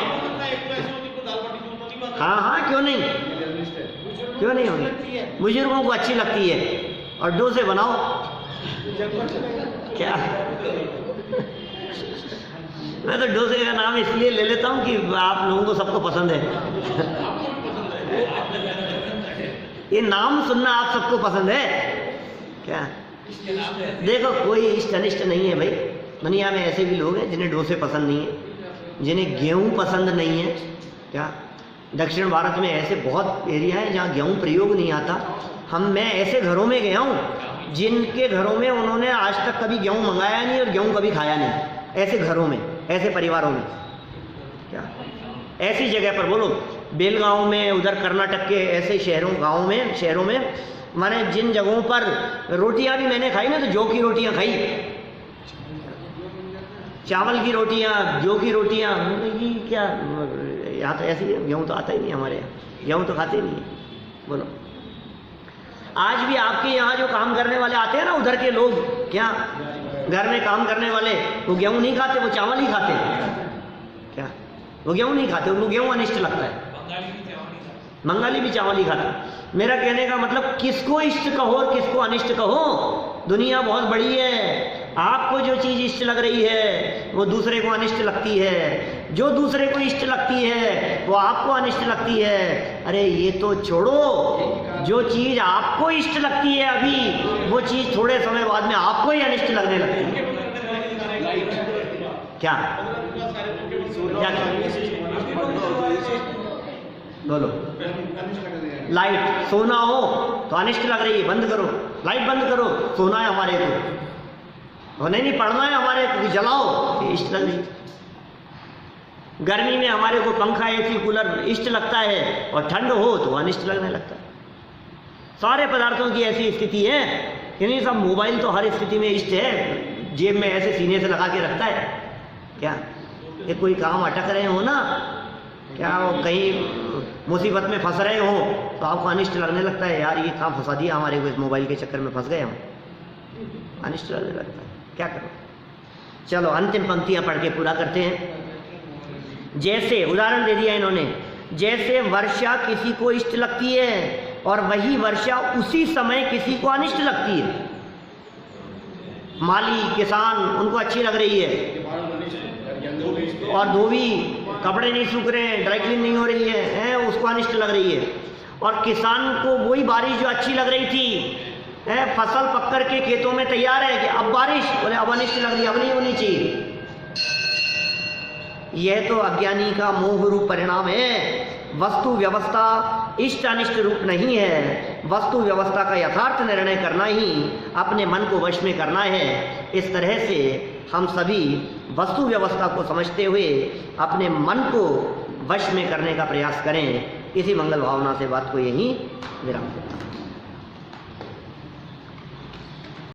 हाँ हाँ, क्यों नहीं, क्यों नहीं होगी? बुजुर्गों को अच्छी लगती है, और डोसे बनाओ क्या? मैं तो डोसे का नाम इसलिए ले लेता हूँ कि आप लोगों को सबको पसंद है ये नाम सुनना आप सबको पसंद है क्या? देखो, कोई इष्ट अनिष्ट नहीं है भाई। दुनिया में ऐसे भी लोग हैं जिन्हें डोसे पसंद नहीं है, जिन्हें गेहूं पसंद नहीं है क्या? दक्षिण भारत में ऐसे बहुत एरिया है जहाँ गेहूं प्रयोग नहीं आता। मैं ऐसे घरों में गया हूँ जिनके घरों में उन्होंने आज तक कभी गेहूं मंगाया नहीं और गेहूं कभी खाया नहीं। ऐसे घरों में, ऐसे परिवारों में क्या, ऐसी जगह पर बोलो, बेलगांव में, उधर कर्नाटक के ऐसे शहरों में माने जिन जगहों पर रोटियां भी मैंने खाई ना, तो जौ की रोटियां खाई, चावल की रोटियां, जौ की रोटियां। ये क्या, यहाँ तो ऐसी गेहूँ तो आता ही नहीं हमारे यहाँ, गेहूँ तो खाते ही नहीं है। बोलो, आज भी आपके यहाँ जो काम करने वाले आते हैं ना, उधर के लोग क्या, घर में काम करने वाले, वो गेहूँ नहीं खाते, वो चावल ही खाते क्या? वो गेहूँ नहीं खाते, उनको गेहूँ अनिष्ट लगता है। बंगाली भी चावल ही खाता। मेरा कहने का मतलब, किसको इष्ट कहो और किसको अनिष्ट कहो, दुनिया बहुत बड़ी है। आपको जो चीज इष्ट लग रही है वो दूसरे को अनिष्ट लगती है, जो दूसरे को इष्ट लगती है वो आपको अनिष्ट लगती है। अरे ये तो छोड़ो, जो चीज आपको इष्ट लगती है अभी, वो चीज थोड़े समय बाद में आपको ही अनिष्ट लगने लगती है क्या? बोलो, लाइट, सोना हो तो अनिष्ट लग रही है, बंद करो, लाइट बंद करो, सोना है हमारे को, और नहीं पढ़ना है हमारे को, जलाओ, इष्ट लग रही। गर्मी में हमारे को पंखा, एसी, कूलर इष्ट लगता है, और ठंड हो तो अनिष्ट लगने लगता है। सारे पदार्थों की ऐसी स्थिति है कि नहीं, सब मोबाइल तो हर स्थिति में इष्ट है, जेब में ऐसे सीने से लगा के रखता है क्या? ये कोई काम अटक रहे हो ना क्या, वो कहीं मुसीबत में फंस रहे हो तो आपको अनिष्ट लगने लगता है, यार ये काम फंसा दिया हमारे को, इस मोबाइल के चक्कर में फंस गए हम, अनिष्ट लगने लगता है। क्या करो? चलो अंतिम पंक्तियां पढ़ के पूरा करते हैं। जैसे उदाहरण दे दिया इन्होंने, जैसे वर्षा किसी को इष्ट लगती है और वही वर्षा उसी समय किसी को अनिष्ट लगती है। माली, किसान, उनको अच्छी लग रही है, और धोबी कपड़े नहीं सूख रहे हैं, ड्राई क्लीन नहीं हो रही है, उसको अनिष्ट लग रही है। और किसान को वही बारिश जो अच्छी लग रही थी, फसल पक कर के खेतों में तैयार है कि अब बारिश, बोले अब अनिष्ट लग रही है, अब नहीं होनी चाहिए। यह तो अज्ञानी का मोह रूप परिणाम है। वस्तु व्यवस्था इष्ट अनिष्ट रूप नहीं है। वस्तु व्यवस्था का यथार्थ निर्णय करना ही अपने मन को वश में करना है। इस तरह से हम सभी वस्तु व्यवस्था को समझते हुए अपने मन को वश में करने का प्रयास करें। इसी मंगल भावना से बात को यहीं विराम देता हूं।